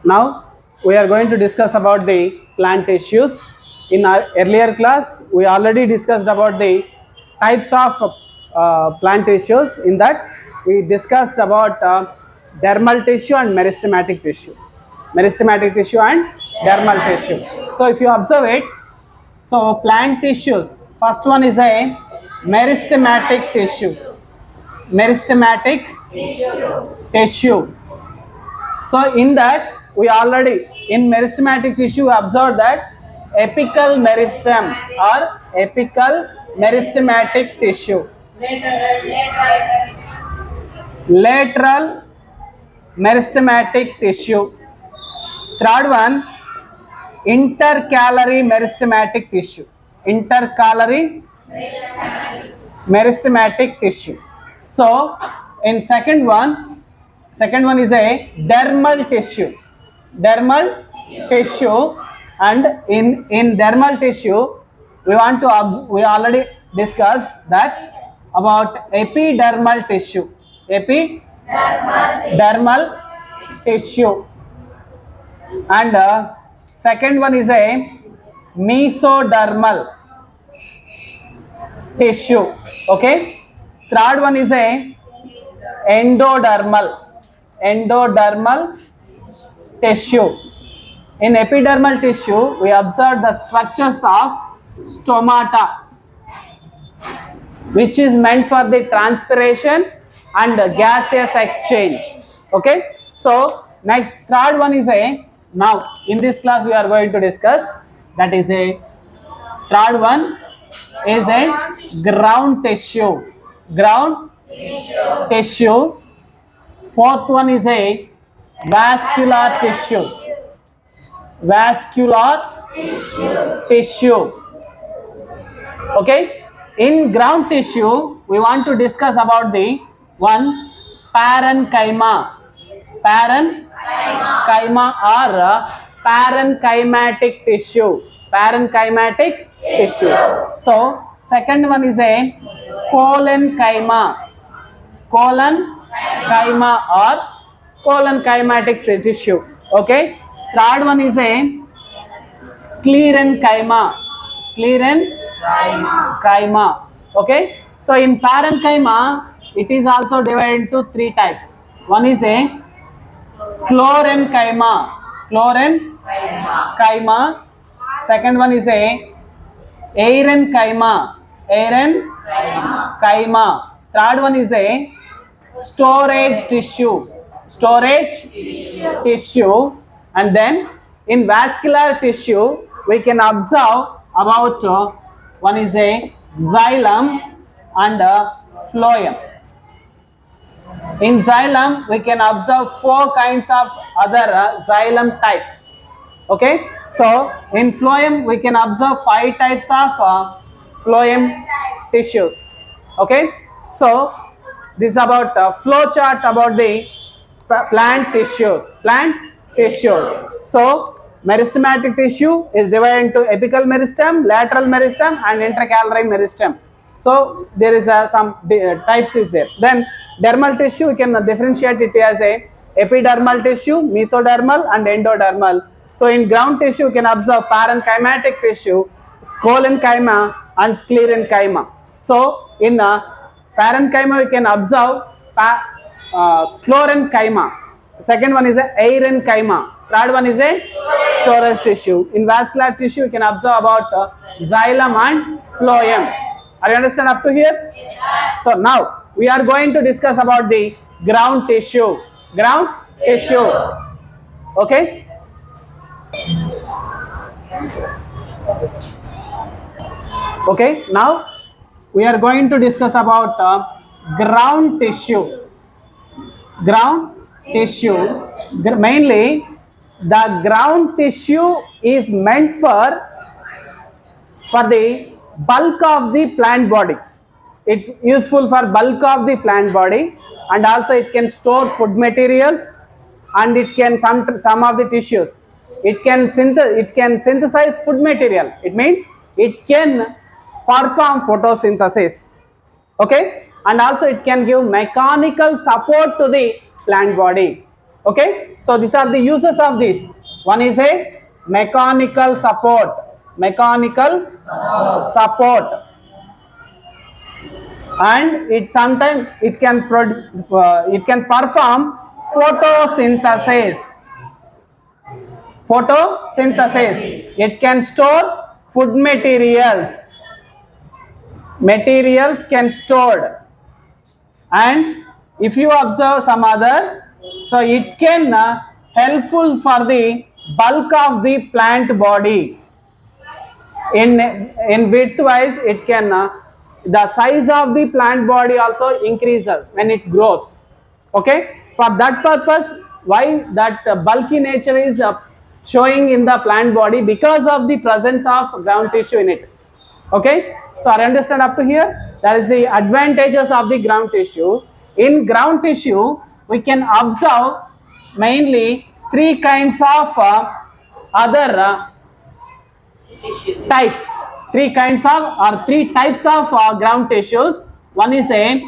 Now we are going to discuss about the plant tissues. In our earlier class, we already discussed about the types of plant tissues. In that, we discussed about dermal tissue and meristematic tissue. Meristematic tissue and dermal tissue. So if you observe it, so plant tissues, first one is a meristematic tissue. Meristematic tissue. So in that, we already in meristematic tissue observed that apical meristem or apical meristematic tissue, lateral meristematic tissue. Third one, intercalary meristematic tissue. Intercalary meristematic tissue. So in second one is a dermal tissue. Dermal tissue, and in dermal tissue we already discussed that about epidermal tissue. Epidermal tissue. And second one is a mesodermal tissue. Okay. Third one is a endodermal tissue. In epidermal tissue, we observe the structures of stomata, which is meant for the transpiration and gaseous exchange. Okay. So next, third one is a, now in this class we are going to discuss, that is a, third one is a ground tissue. Ground tissue. Fourth one is a vascular tissue. Vascular tissue. Okay. In ground tissue, we want to discuss about the one parenchyma. Parenchyma or parenchymatic tissue. Parenchymatic tissue. So second one is a collenchyma. Collenchyma or collenchymatic tissue. Okay. Third one is a sclerenchyma. Sclerenchyma. Okay. So in parenchyma, it is also divided into three types. One is a chlorenchyma. Chlorenchyma. Second one is a aerenchyma. Aerenchyma. Third one is a storage tissue. Storage tissue. And then in vascular tissue, we can observe about one is a xylem and phloem. In xylem, we can observe four kinds of other xylem types. Okay. So in phloem, we can observe 5 types of phloem tissues. Okay. So this is about flow chart about the plant tissues. So meristematic tissue is divided into apical meristem, lateral meristem, and intercalary meristem. So there is some types is there. Then dermal tissue, we can differentiate it as a epidermal tissue, mesodermal, and endodermal. So in ground tissue, you can observe parenchymatic tissue, collenchyma, and sclerenchyma. So in parenchyma, we can observe chlorenchyma. Second one is a aerenchyma. Third one is a storage tissue. In vascular tissue, you can observe about xylem and phloem. Are you understand up to here? Yes, so now we are going to discuss about the ground tissue. Ground tissue. Okay. Okay. Now we are going to discuss about ground tissue. Ground tissue. Mainly, the ground tissue is meant for the bulk of the plant body. It is useful for bulk of the plant body, and also it can store food materials, and it can some of the tissues. It can synthesize food material. It means it can perform photosynthesis. Okay. And also it can give mechanical support to the plant body. Okay, so these are the uses of this. One is a mechanical support. Mechanical support. And it sometimes it can perform photosynthesis. Photosynthesis. It can store food materials. Materials can stored. And if you observe some other, so it can helpful for the bulk of the plant body. In width wise, it can the size of the plant body also increases when it grows. Okay, for that purpose, why that bulky nature is showing in the plant body, because of the presence of ground tissue in it. Okay, so I understand up to here. That is the advantages of the ground tissue. In ground tissue, we can observe mainly three kinds of other types. Three types of ground tissues. One is a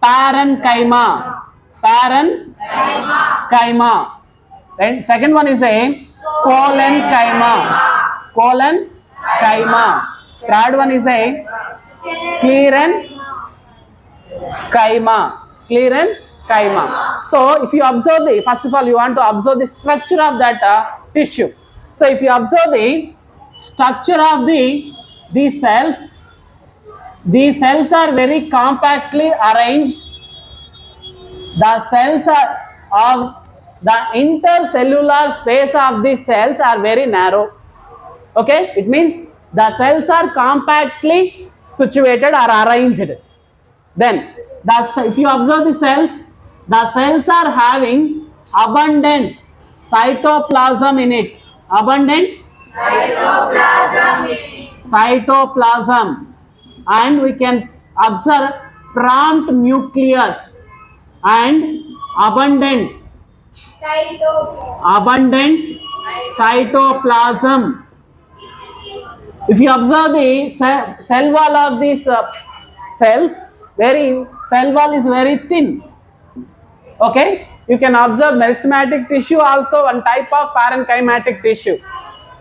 parenchyma. Parenchyma. Then second one is a collenchyma. Collenchyma. Third one is a sclerenchyma. So if you observe the, first of all you want to observe the structure of that tissue. So if you observe the structure of these cells are very compactly arranged. The cells of the intercellular space of the cells are very narrow. Okay, it means the cells are compactly situated or arranged. Then if you observe the cells are having abundant cytoplasm in it. Abundant cytoplasm, and we can observe prompt nucleus and abundant cytoplasm. If you observe the cell wall of these cells, cell wall is very thin. Okay, you can observe meristematic tissue, also one type of parenchymatic tissue.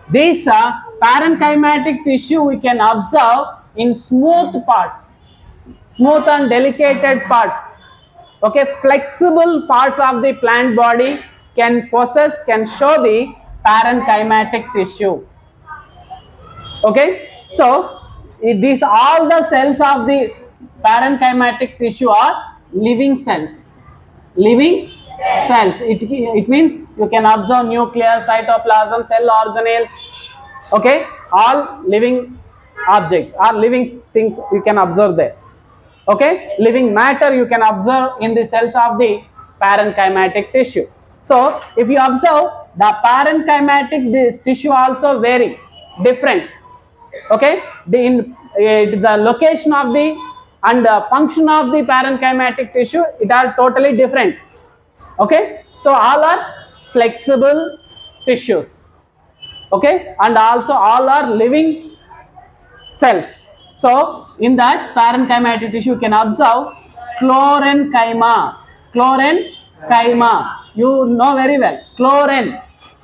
This parenchymatic tissue we can observe in smooth parts, smooth and delicate parts. Okay, flexible parts of the plant body can show the parenchymatic tissue. Okay, so these all the cells of the parenchymatic tissue are living cells. Living cells. It means you can observe nucleus, cytoplasm, cell organelles. Okay, all living objects or living things you can observe there. Okay, living matter you can observe in the cells of the parenchymatic tissue. So if you observe the parenchymatic, this tissue also very different. Okay, the location of the and function of the parenchymatic tissue, it are totally different. Okay, so all are flexible tissues. Okay, and also all are living cells. So in that parenchymatic tissue you can observe chlorenchyma. You know very well chlorine.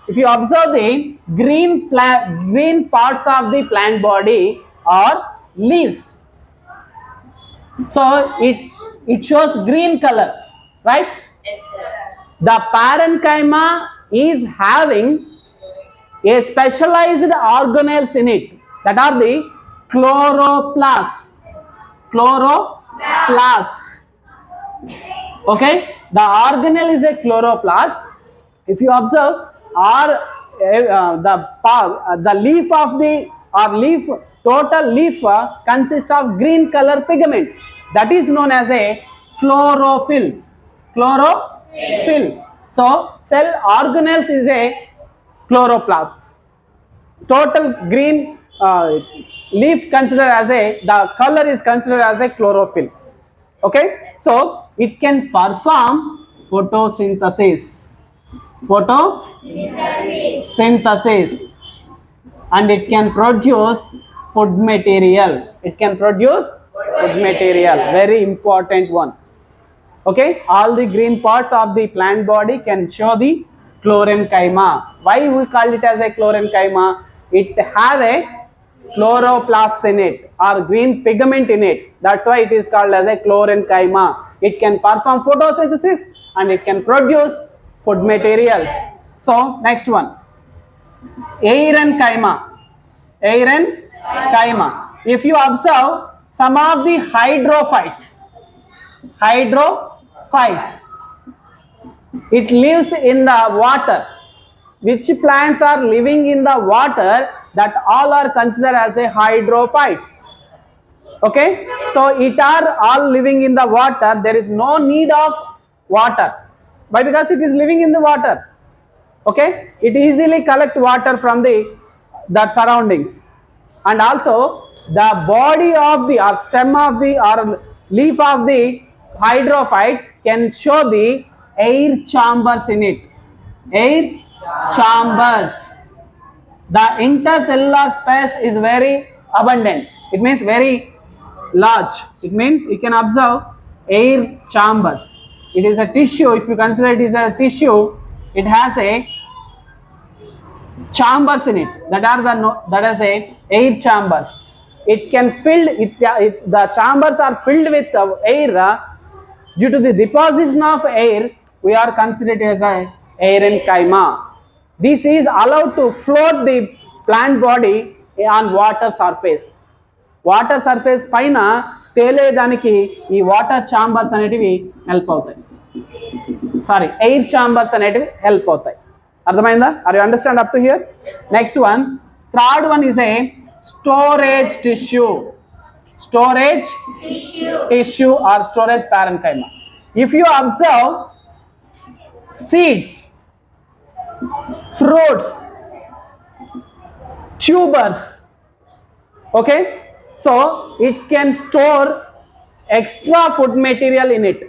If you observe the green parts of the plant body are leaves. So it shows green color, right? Yes, sir. The parenchyma is having a specialized organelles in it, that are the chloroplasts. Okay, the organelle is a chloroplast. If you observe, the leaf of the total leaf consists of green color pigment, that is known as a chlorophyll. So cell organelles is a chloroplasts. Total green leaf considered as the color is considered as a chlorophyll. Okay, so it can perform photosynthesis. Synthesis, and it can produce food material. Very important one. Okay, all the green parts of the plant body can show the chlorenchyma. Why we call it as a chlorenchyma? It have a chloroplast in it or green pigment in it. That's why it is called as a chlorenchyma. It can perform photosynthesis and it can produce food materials. So next one, Eirenchyma. Eirenchyma. If you observe some of the hydrophytes, it lives in the water. Which plants are living in the water? That all are considered as a hydrophytes. Okay, so it are all living in the water. There is no need of water. Why? Because it is living in the water. Okay, it easily collect water from that surroundings, and also the body of the or stem of the or leaf of the hydrophytes can show the air chambers in it. Air chambers. The intercellular space is very abundant. It means very large. It means you can observe air chambers. It is a tissue. If you consider it is a tissue, it has a chambers in it. That is a air chambers. It can fill it, the chambers are filled with air. Due to the deposition of air, we are considered as a Eirenchyma. This is allowed to float the plant body on water surface. Water surface పైన తేలేదానికి ఈ water chambers అనేటివి help అవుతాయి. Sorry, air chambers అనేటివి help అవుతాయి. అర్థమైందా? Are you understand up to here? Next one, third one is a storage tissue. Storage tissue or storage parenchyma. If you observe seeds, fruits, tubers, okay, so it can store extra food material in it.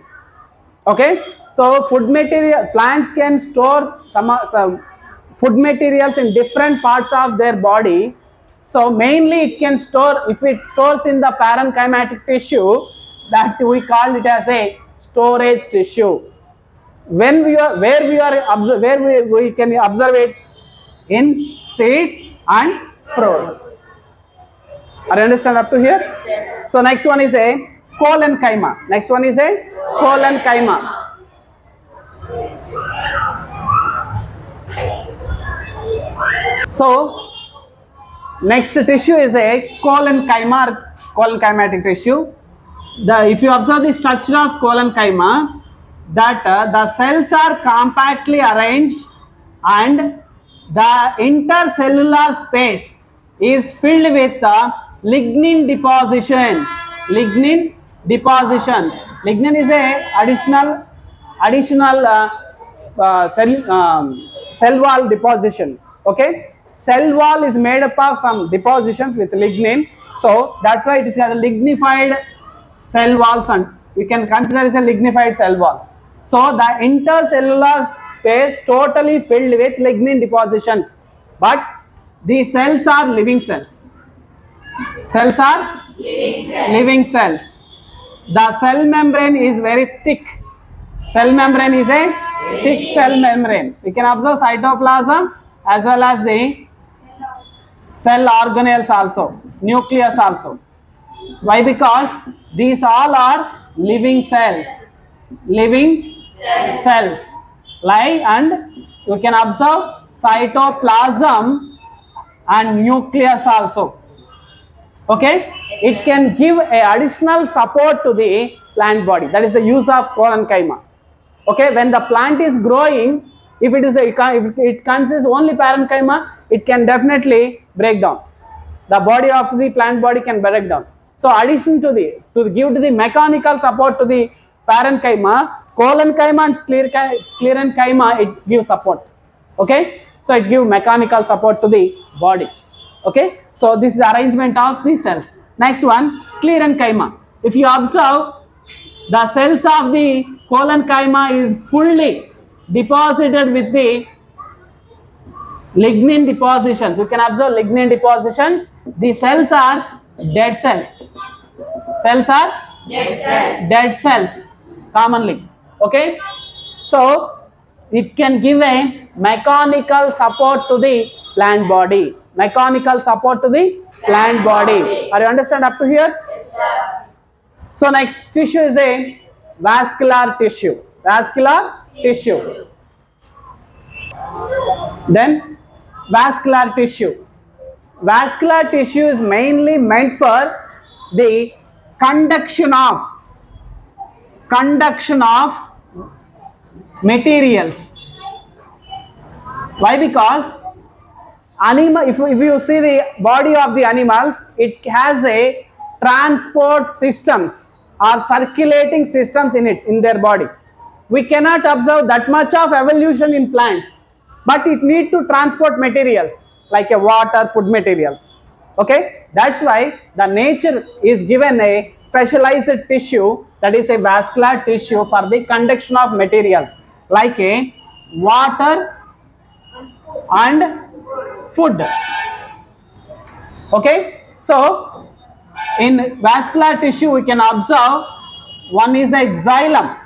Okay, so food material, plants can store some food materials in different parts of their body. So mainly it can store, if it stores in the parenchymatic tissue, that we call it as a storage tissue. When we can observe it in seeds and fruits. Are you understand up to here? So next one is a collenchyma. Next one is a collenchyma. So next tissue is a collenchyma or collenchymatic tissue. If you observe the structure of collenchyma, that the cells are compactly arranged and the intercellular space is filled with lignin depositions. Lignin depositions. Lignin is a additional cell wall depositions. Okay. Cell wall is made up of some depositions with lignin, so that's why it is called lignified cell walls, and we can consider it as a lignified cell walls. So the intercellular space totally filled with lignin depositions, but the cells are living cells. Cells are living cells. The cell membrane is very thick. Cell membrane is a thick cell membrane. You can observe cytoplasm as well as the cell organelles also, nucleus also. Why? Because these all are living cells. Living cells. And you can observe cytoplasm and nucleus also. Okay, it can give a additional support to the plant body. That is the use of collenchyma. Okay, when the plant is growing, if it consists only parenchyma, it can definitely break down. The body of the plant body can break down. So addition to give to the mechanical support to the parenchyma, collenchyma and sclerenchyma, it gives support. Okay, so it gives mechanical support to the body. Okay, so this is the arrangement of the cells. Next one, sclerenchyma. If you observe, the cells of the collenchyma is fully deposited with the lignin depositions. You can observe lignin depositions. The cells are dead cells. Cells are dead cells commonly. Okay, so it can give a mechanical support to the plant body. Mechanical support to the plant body. Are you understand up to here? Yes, sir. So next tissue is a vascular tissue. Vascular tissue. Then vascular tissue. Vascular tissue is mainly meant for the conduction of materials. Why? Because animal, if you see the body of the animals, it has a transport systems or circulating systems in it, in their body. We cannot observe that much of evolution in plants, but it need to transport materials like a water, food materials. Okay, that's why the nature is given a specialized tissue, that is a vascular tissue, for the conduction of materials like a water and food. Okay, so in vascular tissue we can observe one is a xylem,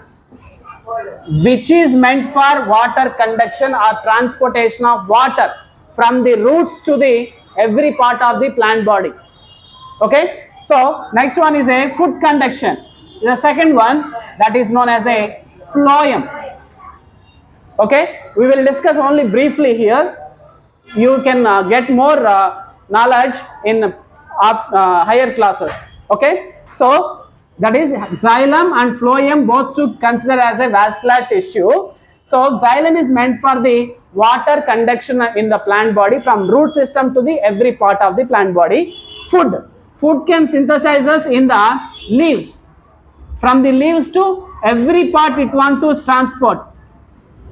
which is meant for water conduction or transportation of water from the roots to the every part of the plant body. Okay, so next one is a food conduction. The second one, that is known as a phloem. Okay, we will discuss only briefly here. You can get more knowledge in higher classes. Okay, so that is xylem and phloem, both should consider as a vascular tissue. So xylem is meant for the water conduction in the plant body from root system to the every part of the plant body. Food can synthesize us in the leaves, from the leaves to every part it want to transport.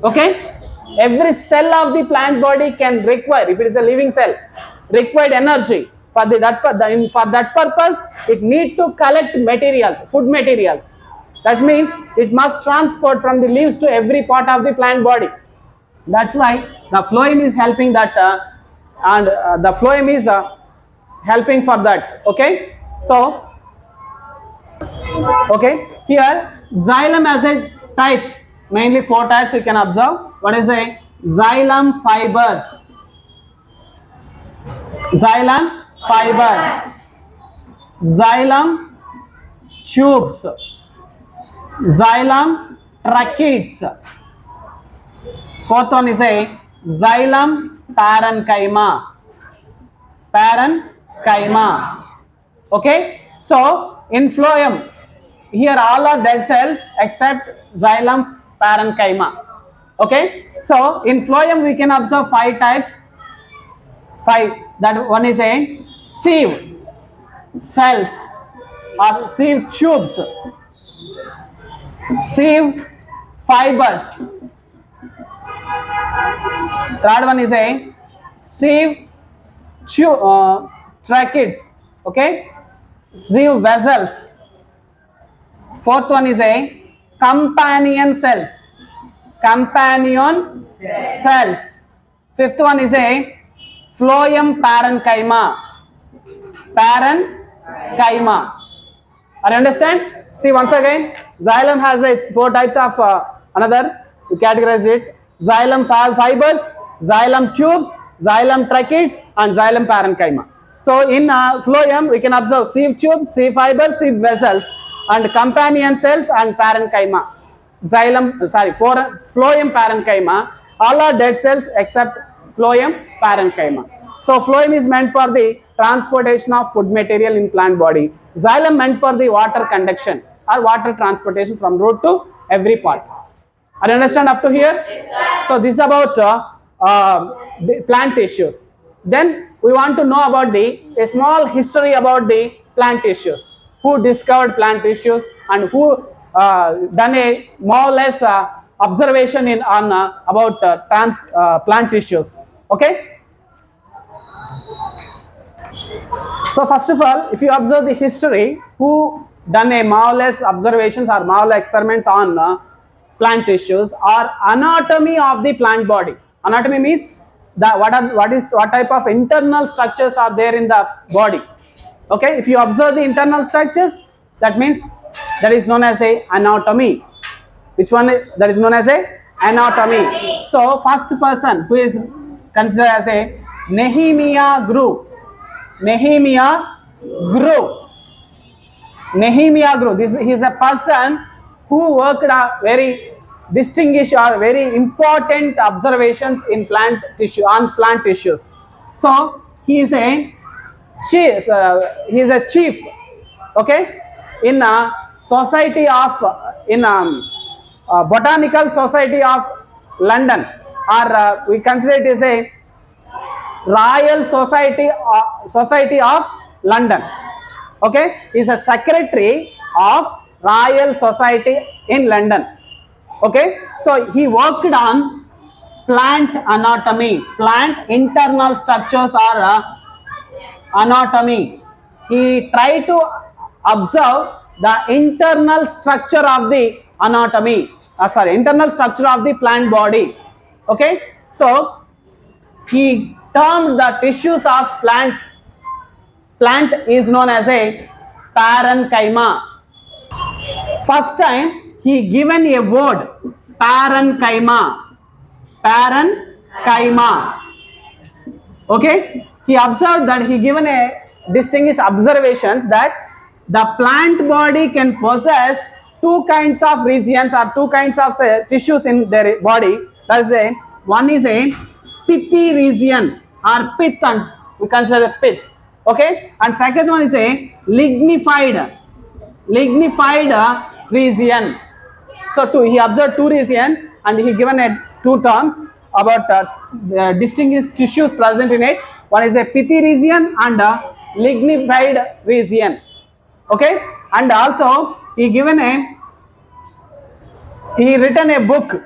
Okay, every cell of the plant body can require, if it is a living cell, required energy for that purpose it need to collect materials, food materials. That means it must transport from the leaves to every part of the plant body. That's why the phloem is helping that, the phloem is helping for that. Okay, so okay, here xylem has a types, mainly 4 types you can observe. What is a xylem fibers? Xylem fibers, xylem tubes, xylem tracheids. Fourth one is a xylem parenchyma. Okay, so in phloem, here all are dead cells except xylem parenchyma. Okay, so in phloem we can observe 5 types. 5. That one is a sieve cells or sieve tubes, sieve fibers. Third one is a sieve tracheids. Okay, sieve vessels. Fourth one is a companion cells. Fifth one is a phloem parenchyma. Are you understand? See once again, xylem has a 4 types of another, you categorize it: xylem fibers, xylem tubes, xylem tracheids, and xylem parenchyma. So in phloem we can observe sieve tubes, sieve fibers, sieve vessels, and companion cells and parenchyma. Phloem parenchyma, all are dead cells except phloem parenchyma. So phloem is meant for the transportation of food material in plant body. Xylem meant for the water conduction or water transportation from root to every part. Are you understand up to here? Yes, so this is about the plant tissues. Then we want to know about a small history about the plant tissues. Who discovered plant tissues and who done a more or less observation on about plant tissues. Okay. So first of all, if you observe the history, who done a more or less observations or more or less experiments on plant tissues or anatomy of the plant body. Anatomy means what type of internal structures are there in the body. Okay, if you observe the internal structures, that means that is known as a anatomy. Which one that is known as a anatomy. So first person who is considered as a Nehemiah Grew. Nehemiah Grew. Nehemiah Grew. He is a person who worked very distinguished or very important observations in plant tissue on plant tissues. So he is a chief, okay, in a society of Botanical Society of London, or we consider it as a Royal Society of London. Okay, he is a secretary of Royal Society in London. Okay, so he worked on plant anatomy, plant internal structures or anatomy. He tried to observe the internal structure of the anatomy, internal structure of the plant body. Okay, so he termed the tissues of plant is known as a parenchyma. First time he given a word, parenchyma. Okay, he observed that he given a distinguished observations that the plant body can possess two kinds of regions or two kinds of tissues in their body. That's a one is a pithy region or pith, and we consider the pith. Okay, and second one is a lignified region. So he observed two regions and he given two terms about distinguished tissues present in it. One is a pithy region and a lignified region. Okay, and also he written a book,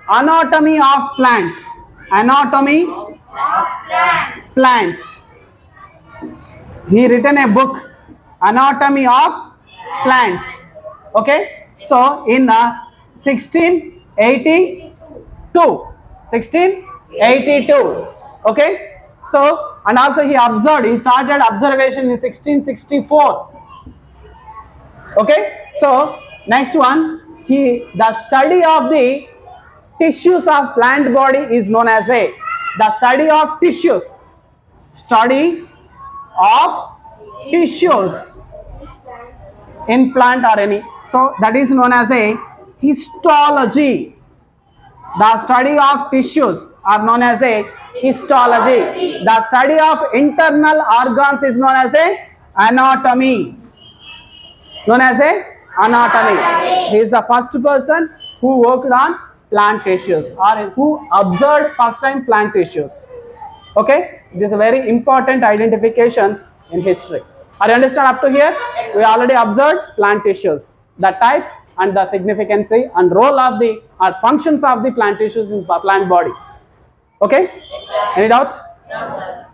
Anatomy of Plants. Anatomy of Plants. He written a book, Anatomy of Plants. Okay, so in 1682. Okay, so and also he started observation in 1664. Okay, so next one, the study of the tissues of plant body is known as the study of tissues. Study of tissues in plant or any. So that is known as a histology. The study of tissues are known as a histology. The study of internal organs is known as a anatomy. Known as a anatomy. He is the first person who worked on plant tissues or who observed first time plant tissues. Okay, this is a very important identifications in history. Are you understand up to here? We already observed plant tissues, the types and the significance and role of the or functions of the plant tissues in plant body. Okay? Any doubt? No, sir.